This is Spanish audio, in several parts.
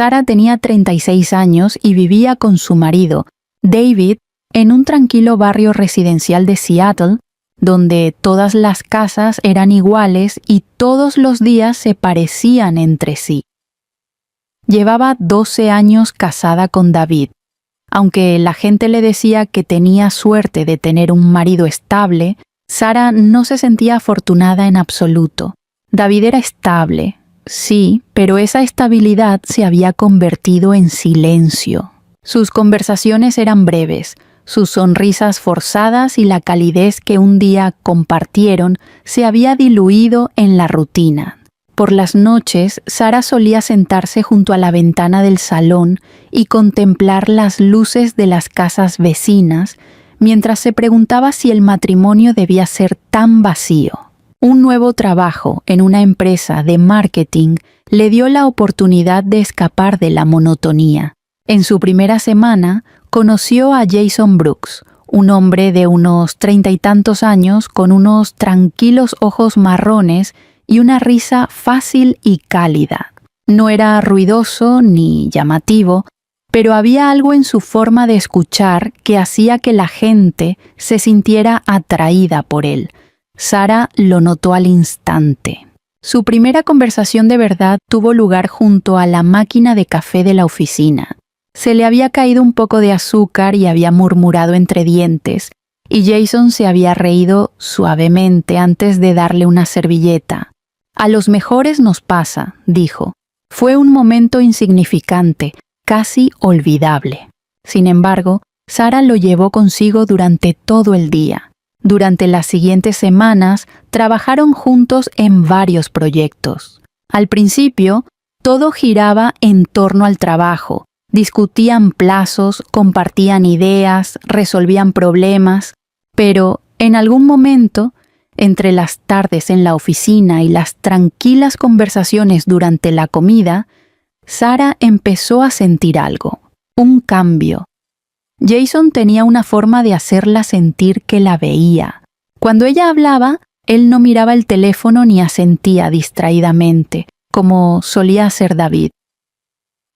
Sara tenía 36 años y vivía con su marido, David, en un tranquilo barrio residencial de Seattle, donde todas las casas eran iguales y todos los días se parecían entre sí. Llevaba 12 años casada con David. Aunque la gente le decía que tenía suerte de tener un marido estable, Sara no se sentía afortunada en absoluto. David era estable, sí, pero esa estabilidad se había convertido en silencio. Sus conversaciones eran breves, sus sonrisas forzadas y la calidez que un día compartieron se había diluido en la rutina. Por las noches, Sara solía sentarse junto a la ventana del salón y contemplar las luces de las casas vecinas, mientras se preguntaba si el matrimonio debía ser tan vacío. Un nuevo trabajo en una empresa de marketing le dio la oportunidad de escapar de la monotonía. En su primera semana, conoció a Jason Brooks, un hombre de unos 30 y tantos años con unos tranquilos ojos marrones y una risa fácil y cálida. No era ruidoso ni llamativo, pero había algo en su forma de escuchar que hacía que la gente se sintiera atraída por él. Sara lo notó al instante. Su primera conversación de verdad tuvo lugar junto a la máquina de café de la oficina. Se le había caído un poco de azúcar y había murmurado entre dientes, y Jason se había reído suavemente antes de darle una servilleta. «A los mejores nos pasa», dijo. Fue un momento insignificante, casi olvidable. Sin embargo, Sara lo llevó consigo durante todo el día. Durante las siguientes semanas, trabajaron juntos en varios proyectos. Al principio, todo giraba en torno al trabajo. Discutían plazos, compartían ideas, resolvían problemas, pero en algún momento, entre las tardes en la oficina y las tranquilas conversaciones durante la comida, Sara empezó a sentir algo, un cambio. Jason tenía una forma de hacerla sentir que la veía. Cuando ella hablaba, él no miraba el teléfono ni asentía distraídamente, como solía hacer David.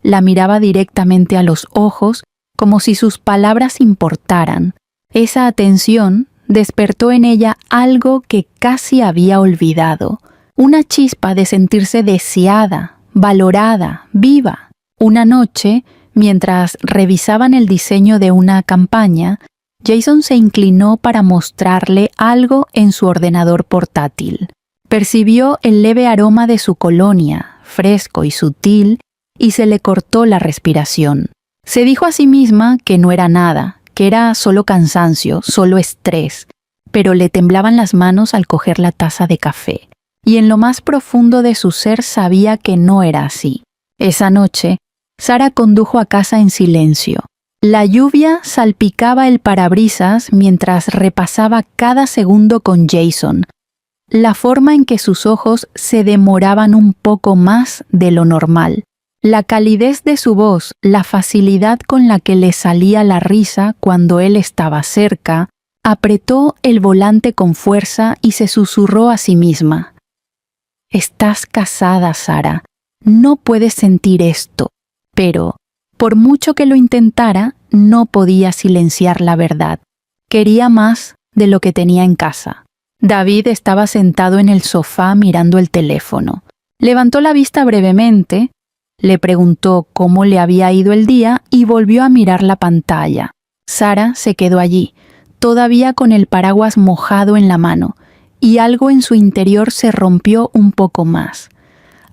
La miraba directamente a los ojos, como si sus palabras importaran. Esa atención despertó en ella algo que casi había olvidado, una chispa de sentirse deseada, valorada, viva. Una noche, mientras revisaban el diseño de una campaña, Jason se inclinó para mostrarle algo en su ordenador portátil. Percibió el leve aroma de su colonia, fresco y sutil, y se le cortó la respiración. Se dijo a sí misma que no era nada, que era solo cansancio, solo estrés, pero le temblaban las manos al coger la taza de café. Y en lo más profundo de su ser sabía que no era así. Esa noche, Sara condujo a casa en silencio. La lluvia salpicaba el parabrisas mientras repasaba cada segundo con Jason. La forma en que sus ojos se demoraban un poco más de lo normal. La calidez de su voz, la facilidad con la que le salía la risa cuando él estaba cerca, apretó el volante con fuerza y se susurró a sí misma. «Estás casada, Sara. No puedes sentir esto». Pero, por mucho que lo intentara, no podía silenciar la verdad. Quería más de lo que tenía en casa. David estaba sentado en el sofá mirando el teléfono. Levantó la vista brevemente, le preguntó cómo le había ido el día y volvió a mirar la pantalla. Sara se quedó allí, todavía con el paraguas mojado en la mano, y algo en su interior se rompió un poco más.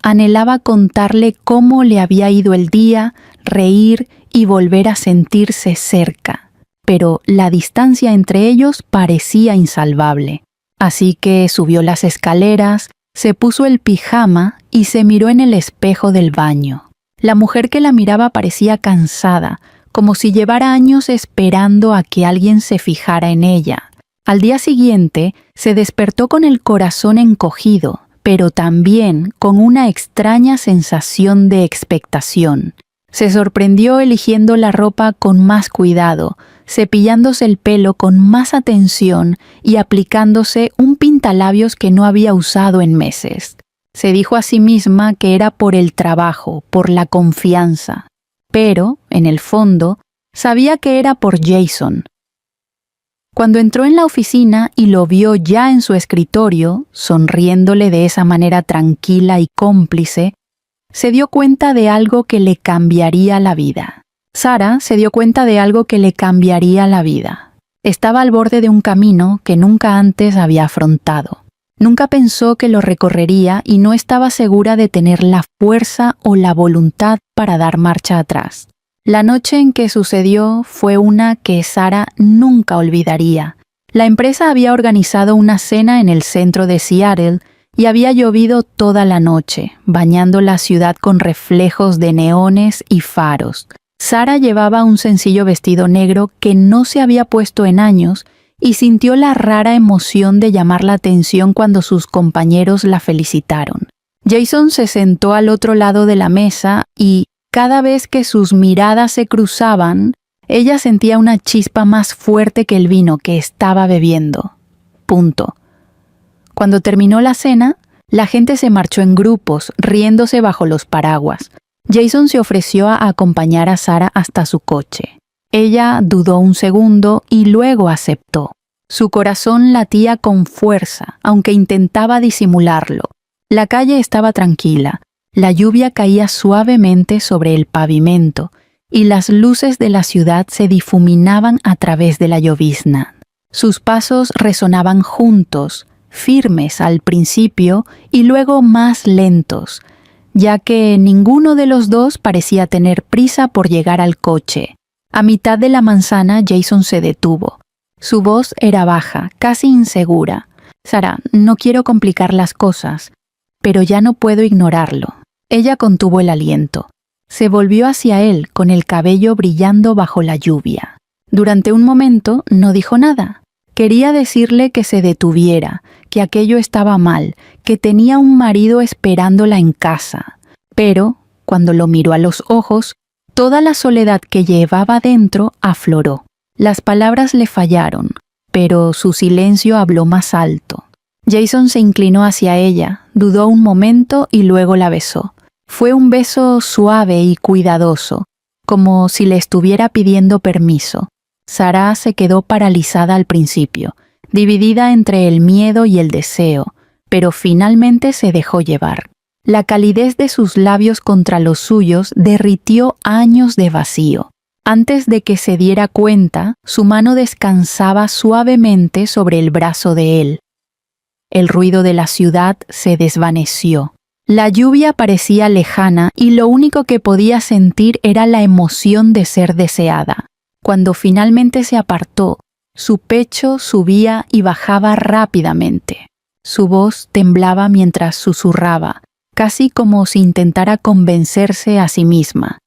Anhelaba contarle cómo le había ido el día, reír y volver a sentirse cerca, pero la distancia entre ellos parecía insalvable. Así que subió las escaleras, se puso el pijama y se miró en el espejo del baño. La mujer que la miraba parecía cansada, como si llevara años esperando a que alguien se fijara en ella. Al día siguiente, se despertó con el corazón encogido, pero también con una extraña sensación de expectación. Se sorprendió eligiendo la ropa con más cuidado, cepillándose el pelo con más atención y aplicándose un pintalabios que no había usado en meses. Se dijo a sí misma que era por el trabajo, por la confianza, pero, en el fondo, sabía que era por Jason. Cuando entró en la oficina y lo vio ya en su escritorio, sonriéndole de esa manera tranquila y cómplice, se dio cuenta de algo que le cambiaría la vida. Sarah se dio cuenta de algo que le cambiaría la vida. Estaba al borde de un camino que nunca antes había afrontado. Nunca pensó que lo recorrería y no estaba segura de tener la fuerza o la voluntad para dar marcha atrás. La noche en que sucedió fue una que Sarah nunca olvidaría. La empresa había organizado una cena en el centro de Seattle y había llovido toda la noche, bañando la ciudad con reflejos de neones y faros. Sarah llevaba un sencillo vestido negro que no se había puesto en años y sintió la rara emoción de llamar la atención cuando sus compañeros la felicitaron. Jason se sentó al otro lado de la mesa y, cada vez que sus miradas se cruzaban, ella sentía una chispa más fuerte que el vino que estaba bebiendo. Punto. Cuando terminó la cena, la gente se marchó en grupos, riéndose bajo los paraguas. Jason se ofreció a acompañar a Sarah hasta su coche. Ella dudó un segundo y luego aceptó. Su corazón latía con fuerza, aunque intentaba disimularlo. La calle estaba tranquila. La lluvia caía suavemente sobre el pavimento y las luces de la ciudad se difuminaban a través de la llovizna. Sus pasos resonaban juntos, firmes al principio y luego más lentos, ya que ninguno de los dos parecía tener prisa por llegar al coche. A mitad de la manzana, Jason se detuvo. Su voz era baja, casi insegura. «Sarah, no quiero complicar las cosas, pero ya no puedo ignorarlo». Ella contuvo el aliento. Se volvió hacia él con el cabello brillando bajo la lluvia. Durante un momento no dijo nada. Quería decirle que se detuviera, que aquello estaba mal, que tenía un marido esperándola en casa. Pero, cuando lo miró a los ojos, toda la soledad que llevaba dentro afloró. Las palabras le fallaron, pero su silencio habló más alto. Jason se inclinó hacia ella, dudó un momento y luego la besó. Fue un beso suave y cuidadoso, como si le estuviera pidiendo permiso. Sarah se quedó paralizada al principio, dividida entre el miedo y el deseo, pero finalmente se dejó llevar. La calidez de sus labios contra los suyos derritió años de vacío. Antes de que se diera cuenta, su mano descansaba suavemente sobre el brazo de él. El ruido de la ciudad se desvaneció. La lluvia parecía lejana y lo único que podía sentir era la emoción de ser deseada. Cuando finalmente se apartó, su pecho subía y bajaba rápidamente. Su voz temblaba mientras susurraba, casi como si intentara convencerse a sí misma.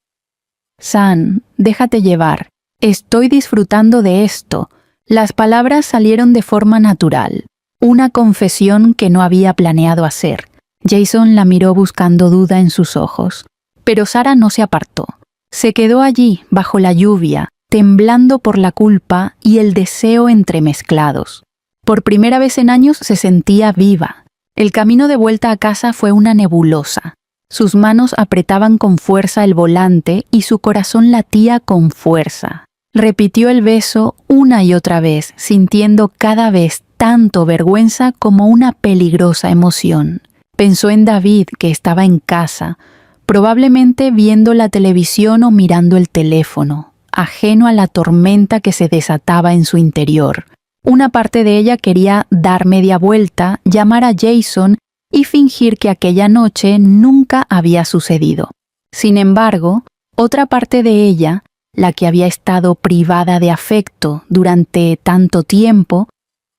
«San, déjate llevar. Estoy disfrutando de esto». Las palabras salieron de forma natural, una confesión que no había planeado hacer. Jason la miró buscando duda en sus ojos, pero Sarah no se apartó. Se quedó allí, bajo la lluvia, temblando por la culpa y el deseo entremezclados. Por primera vez en años se sentía viva. El camino de vuelta a casa fue una nebulosa. Sus manos apretaban con fuerza el volante y su corazón latía con fuerza. Repitió el beso una y otra vez, sintiendo cada vez tanto vergüenza como una peligrosa emoción. Pensó en David, que estaba en casa, probablemente viendo la televisión o mirando el teléfono, ajeno a la tormenta que se desataba en su interior. Una parte de ella quería dar media vuelta, llamar a Jason y fingir que aquella noche nunca había sucedido. Sin embargo, otra parte de ella, la que había estado privada de afecto durante tanto tiempo,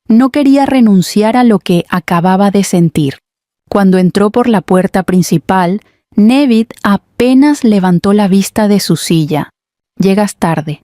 no quería renunciar a lo que acababa de sentir. Cuando entró por la puerta principal, Nevid apenas levantó la vista de su silla. «Llegas tarde»,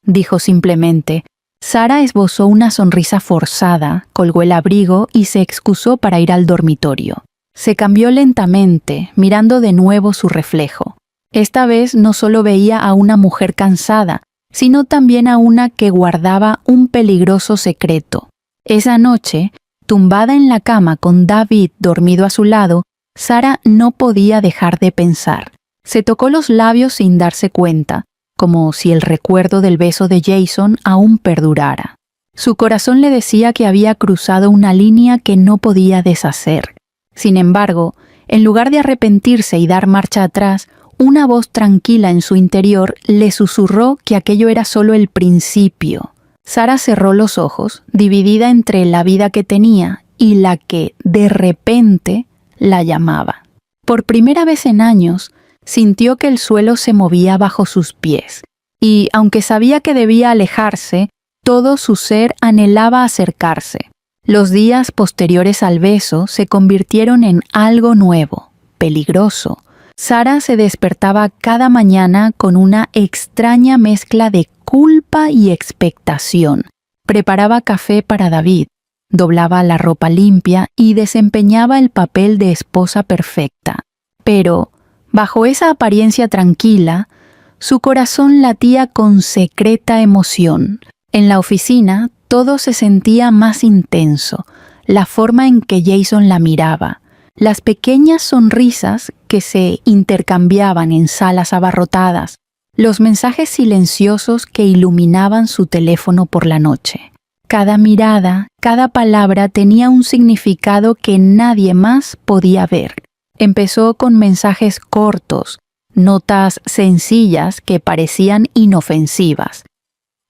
dijo simplemente. Sarah esbozó una sonrisa forzada, colgó el abrigo y se excusó para ir al dormitorio. Se cambió lentamente, mirando de nuevo su reflejo. Esta vez no solo veía a una mujer cansada, sino también a una que guardaba un peligroso secreto. Esa noche, tumbada en la cama con David dormido a su lado, Sara no podía dejar de pensar. Se tocó los labios sin darse cuenta, como si el recuerdo del beso de Jason aún perdurara. Su corazón le decía que había cruzado una línea que no podía deshacer. Sin embargo, en lugar de arrepentirse y dar marcha atrás, una voz tranquila en su interior le susurró que aquello era solo el principio. Sara cerró los ojos, dividida entre la vida que tenía y la que, de repente, la llamaba. Por primera vez en años, sintió que el suelo se movía bajo sus pies, y aunque sabía que debía alejarse, todo su ser anhelaba acercarse. Los días posteriores al beso se convirtieron en algo nuevo, peligroso. Sara se despertaba cada mañana con una extraña mezcla de culpa y expectación. Preparaba café para David, doblaba la ropa limpia y desempeñaba el papel de esposa perfecta. Pero, bajo esa apariencia tranquila, su corazón latía con secreta emoción. En la oficina, todo se sentía más intenso. La forma en que Jason la miraba, las pequeñas sonrisas que se intercambiaban en salas abarrotadas, los mensajes silenciosos que iluminaban su teléfono por la noche. Cada mirada, cada palabra tenía un significado que nadie más podía ver. Empezó con mensajes cortos, notas sencillas que parecían inofensivas.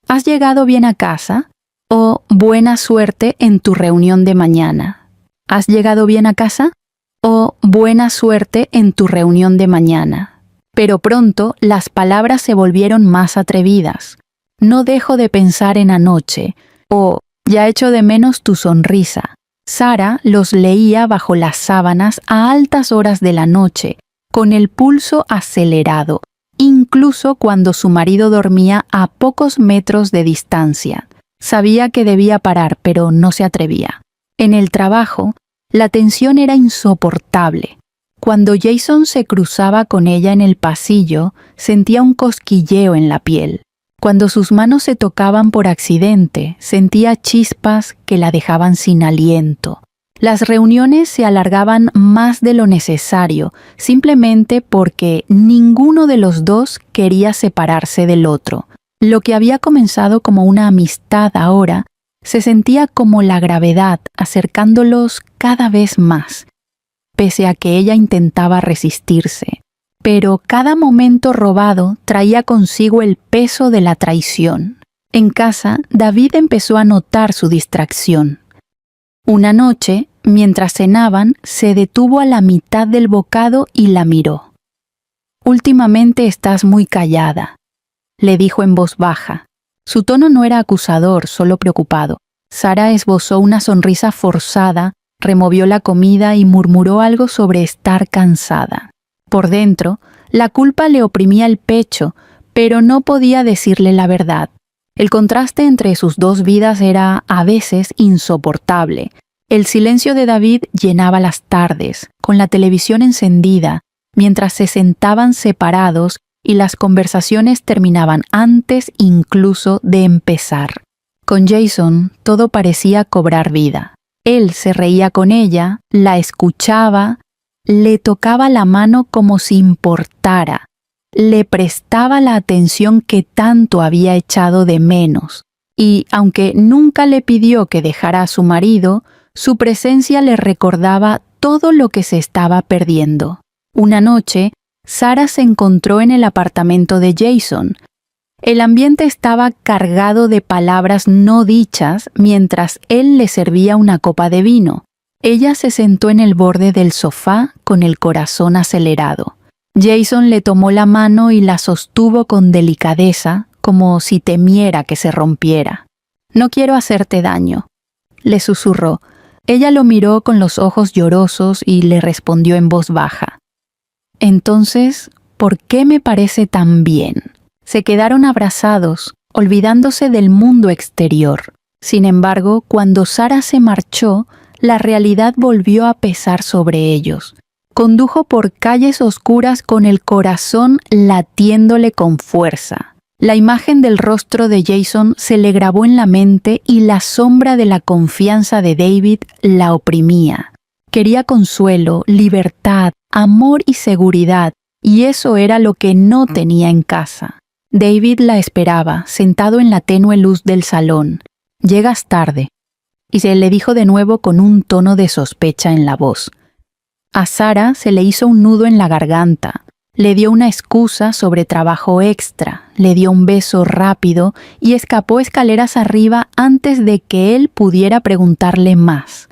¿Has llegado bien a casa? O buena suerte en tu reunión de mañana. ¿Has llegado bien a casa? O buena suerte en tu reunión de mañana. Pero pronto las palabras se volvieron más atrevidas. No dejo de pensar en anoche. O ya echo de menos tu sonrisa. Sara los leía bajo las sábanas a altas horas de la noche, con el pulso acelerado, incluso cuando su marido dormía a pocos metros de distancia. Sabía que debía parar, pero no se atrevía. En el trabajo, la tensión era insoportable. Cuando Jason se cruzaba con ella en el pasillo, sentía un cosquilleo en la piel. Cuando sus manos se tocaban por accidente, sentía chispas que la dejaban sin aliento. Las reuniones se alargaban más de lo necesario, simplemente porque ninguno de los dos quería separarse del otro. Lo que había comenzado como una amistad ahora se sentía como la gravedad, acercándolos cada vez más, pese a que ella intentaba resistirse. Pero cada momento robado traía consigo el peso de la traición. En casa, David empezó a notar su distracción. Una noche, mientras cenaban, se detuvo a la mitad del bocado y la miró. «Últimamente estás muy callada», le dijo en voz baja. Su tono no era acusador, solo preocupado. Sara esbozó una sonrisa forzada, removió la comida y murmuró algo sobre estar cansada. Por dentro, la culpa le oprimía el pecho, pero no podía decirle la verdad. El contraste entre sus dos vidas era, a veces, insoportable. El silencio de David llenaba las tardes, con la televisión encendida, mientras se sentaban separados y las conversaciones terminaban antes incluso de empezar. Con Jason, todo parecía cobrar vida. Él se reía con ella, la escuchaba, le tocaba la mano como si importara, le prestaba la atención que tanto había echado de menos. Y, aunque nunca le pidió que dejara a su marido, su presencia le recordaba todo lo que se estaba perdiendo. Una noche, Sara se encontró en el apartamento de Jason. El ambiente estaba cargado de palabras no dichas mientras él le servía una copa de vino. Ella se sentó en el borde del sofá con el corazón acelerado. Jason le tomó la mano y la sostuvo con delicadeza, como si temiera que se rompiera. «No quiero hacerte daño», le susurró. Ella lo miró con los ojos llorosos y le respondió en voz baja. «Entonces, ¿por qué me parece tan bien?» Se quedaron abrazados, olvidándose del mundo exterior. Sin embargo, cuando Sara se marchó, la realidad volvió a pesar sobre ellos. Condujo por calles oscuras con el corazón latiéndole con fuerza. La imagen del rostro de Jason se le grabó en la mente y la sombra de la confianza de David la oprimía. Quería consuelo, libertad, amor y seguridad, y eso era lo que no tenía en casa. David la esperaba, sentado en la tenue luz del salón. «Llegas tarde», y se le dijo de nuevo con un tono de sospecha en la voz. A Sarah se le hizo un nudo en la garganta. Le dio una excusa sobre trabajo extra, le dio un beso rápido y escapó escaleras arriba antes de que él pudiera preguntarle más.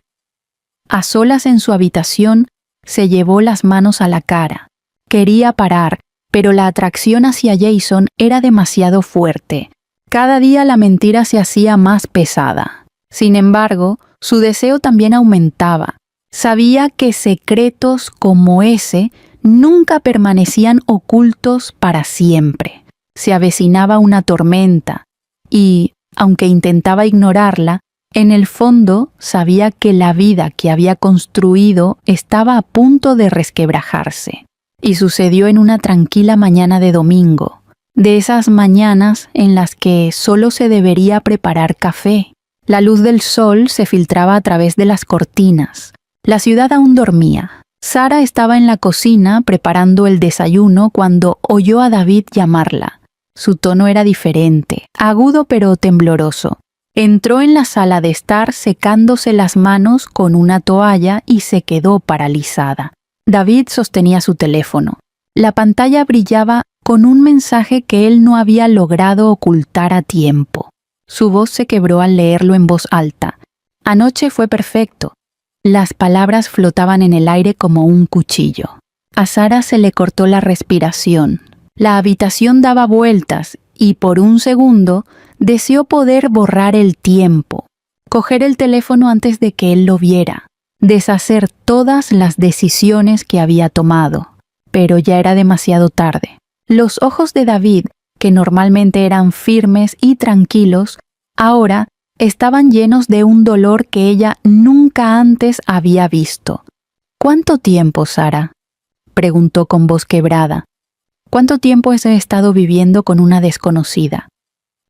A solas en su habitación, se llevó las manos a la cara. Quería parar, pero la atracción hacia Jason era demasiado fuerte. Cada día la mentira se hacía más pesada. Sin embargo, su deseo también aumentaba. Sabía que secretos como ese nunca permanecían ocultos para siempre. Se avecinaba una tormenta y, aunque intentaba ignorarla, en el fondo sabía que la vida que había construido estaba a punto de resquebrajarse. Y sucedió en una tranquila mañana de domingo, de esas mañanas en las que solo se debería preparar café. La luz del sol se filtraba a través de las cortinas. La ciudad aún dormía. Sarah estaba en la cocina preparando el desayuno cuando oyó a David llamarla. Su tono era diferente, agudo pero tembloroso. Entró en la sala de estar secándose las manos con una toalla y se quedó paralizada. David sostenía su teléfono. La pantalla brillaba con un mensaje que él no había logrado ocultar a tiempo. Su voz se quebró al leerlo en voz alta. Anoche fue perfecto. Las palabras flotaban en el aire como un cuchillo. A Sarah se le cortó la respiración. La habitación daba vueltas y por un segundo deseó poder borrar el tiempo, coger el teléfono antes de que él lo viera, deshacer todas las decisiones que había tomado. Pero ya era demasiado tarde. Los ojos de David, que normalmente eran firmes y tranquilos, ahora estaban llenos de un dolor que ella nunca antes había visto. «¿Cuánto tiempo, Sarah?», preguntó con voz quebrada. «¿Cuánto tiempo has estado viviendo con una desconocida?».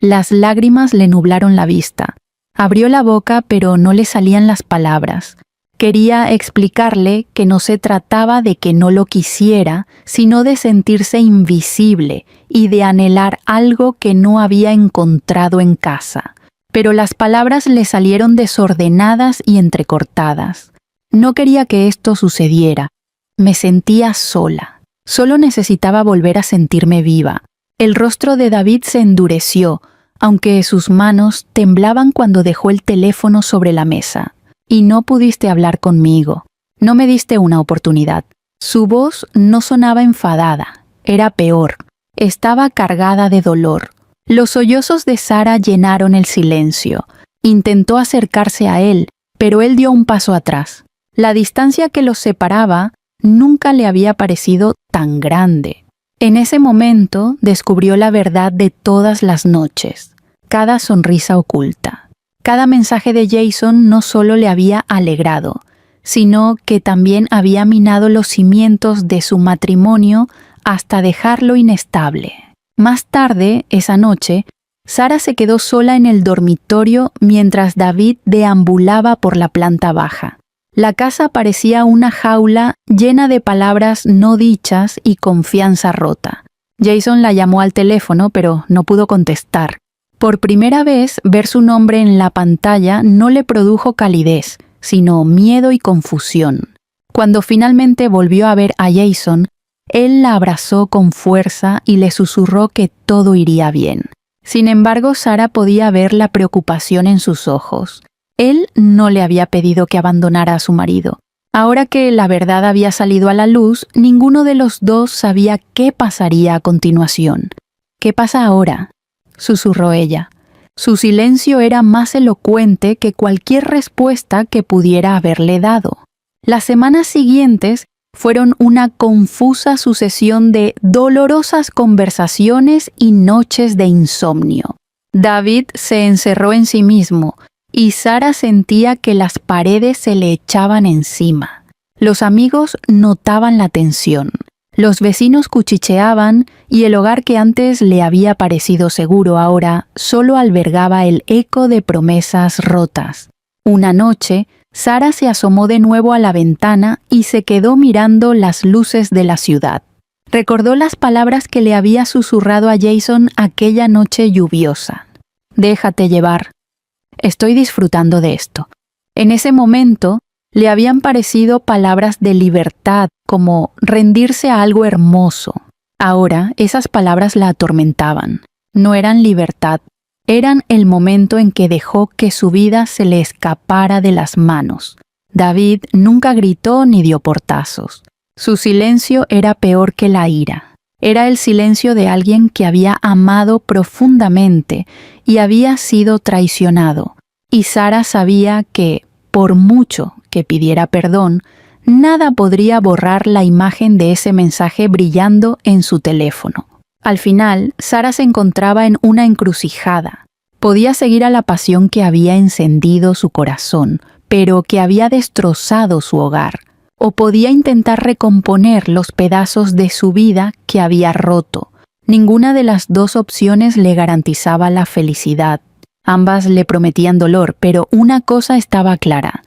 Las lágrimas le nublaron la vista. Abrió la boca, pero no le salían las palabras. Quería explicarle que no se trataba de que no lo quisiera, sino de sentirse invisible y de anhelar algo que no había encontrado en casa. Pero las palabras le salieron desordenadas y entrecortadas. No quería que esto sucediera. Me sentía sola. Solo necesitaba volver a sentirme viva. El rostro de David se endureció, aunque sus manos temblaban cuando dejó el teléfono sobre la mesa. «Y no pudiste hablar conmigo. No me diste una oportunidad». Su voz no sonaba enfadada. Era peor. Estaba cargada de dolor. Los sollozos de Sarah llenaron el silencio. Intentó acercarse a él, pero él dio un paso atrás. La distancia que los separaba nunca le había parecido tan grande. En ese momento descubrió la verdad de todas las noches, cada sonrisa oculta. Cada mensaje de Jason no solo le había alegrado, sino que también había minado los cimientos de su matrimonio hasta dejarlo inestable. Más tarde, esa noche, Sarah se quedó sola en el dormitorio mientras David deambulaba por la planta baja. La casa parecía una jaula llena de palabras no dichas y confianza rota. Jason la llamó al teléfono, pero no pudo contestar. Por primera vez, ver su nombre en la pantalla no le produjo calidez, sino miedo y confusión. Cuando finalmente volvió a ver a Jason, él la abrazó con fuerza y le susurró que todo iría bien. Sin embargo, Sarah podía ver la preocupación en sus ojos. Él no le había pedido que abandonara a su marido. Ahora que la verdad había salido a la luz, ninguno de los dos sabía qué pasaría a continuación. «¿Qué pasa ahora?», susurró ella. Su silencio era más elocuente que cualquier respuesta que pudiera haberle dado. Las semanas siguientes fueron una confusa sucesión de dolorosas conversaciones y noches de insomnio. David se encerró en sí mismo y Sarah sentía que las paredes se le echaban encima. Los amigos notaban la tensión. Los vecinos cuchicheaban y el hogar que antes le había parecido seguro ahora solo albergaba el eco de promesas rotas. Una noche, Sara se asomó de nuevo a la ventana y se quedó mirando las luces de la ciudad. Recordó las palabras que le había susurrado a Jason aquella noche lluviosa. Déjate llevar. Estoy disfrutando de esto. En ese momento le habían parecido palabras de libertad, como rendirse a algo hermoso. Ahora esas palabras la atormentaban. No eran libertad, eran el momento en que dejó que su vida se le escapara de las manos. David nunca gritó ni dio portazos. Su silencio era peor que la ira. Era el silencio de alguien que había amado profundamente y había sido traicionado. Y Sara sabía que, por mucho que pidiera perdón, nada podría borrar la imagen de ese mensaje brillando en su teléfono. Al final, Sara se encontraba en una encrucijada. Podía seguir a la pasión que había encendido su corazón, pero que había destrozado su hogar. O podía intentar recomponer los pedazos de su vida que había roto. Ninguna de las dos opciones le garantizaba la felicidad. Ambas le prometían dolor, pero una cosa estaba clara.